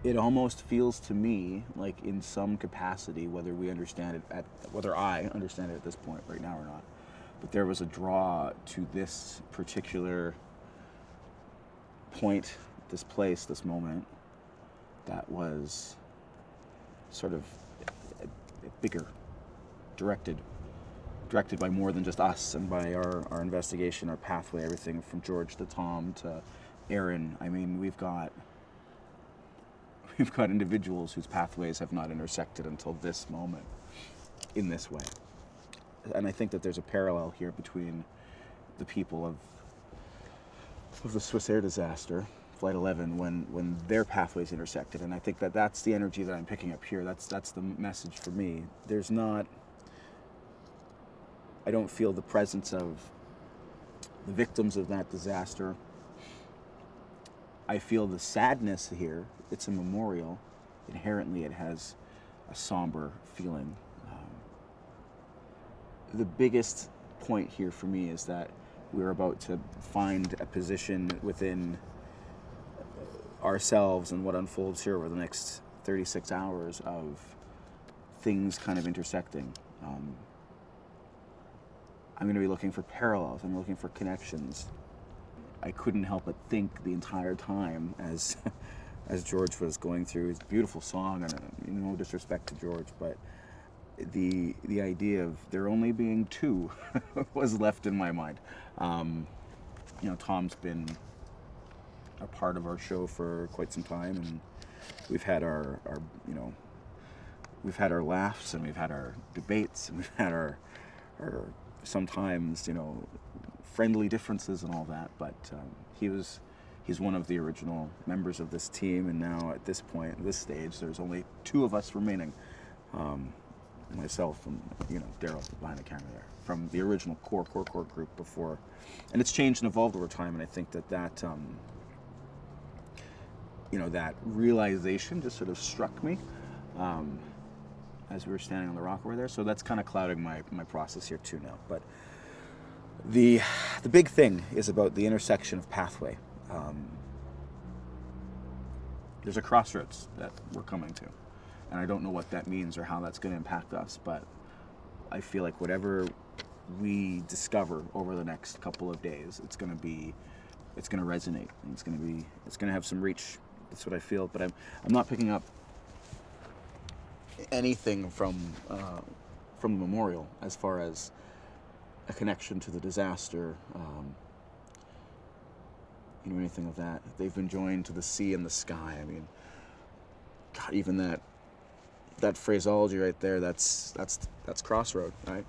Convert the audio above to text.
it almost feels to me like in some capacity, whether I understand it at this point right now or not, but there was a draw to this particular point, this place, this moment, that was sort of bigger, directed by more than just us and by our investigation, our pathway, everything from George to Tom to Aaron. I mean, we've got individuals whose pathways have not intersected until this moment in this way. And I think that there's a parallel here between the people of the Swiss Air disaster, Flight 11, when their pathways intersected. And I think that that's the energy that I'm picking up here. That's the message for me. I don't feel the presence of the victims of that disaster. I feel the sadness here. It's a memorial. Inherently, it has a somber feeling. The biggest point here for me is that we're about to find a position within ourselves and what unfolds here over the next 36 hours of things kind of intersecting. I'm going to be looking for parallels. I'm looking for connections. I couldn't help but think the entire time as George was going through his beautiful song, and no disrespect to George, but the idea of there only being two was left in my mind. Tom's been a part of our show for quite some time, and we've had our laughs, and we've had our debates, and we've had our sometimes friendly differences and all that, but he's one of the original members of this team, and now at this point, at this stage, there's only two of us remaining, myself and Daryl behind the camera there, from the original core group before, and it's changed and evolved over time, and I think that that realization just sort of struck me as we were standing on the rock over there. So that's kind of clouding my process here too now. But the big thing is about the intersection of pathway. There's a crossroads that we're coming to, and I don't know what that means or how that's going to impact us, but I feel like whatever we discover over the next couple of days, it's going to resonate, and it's going to have some reach. That's what I feel. But I'm not picking up anything from the memorial as far as a connection to the disaster, anything of that. They've been joined to the sea and the sky. I mean, God, even that phraseology right there, that's crossroad, right?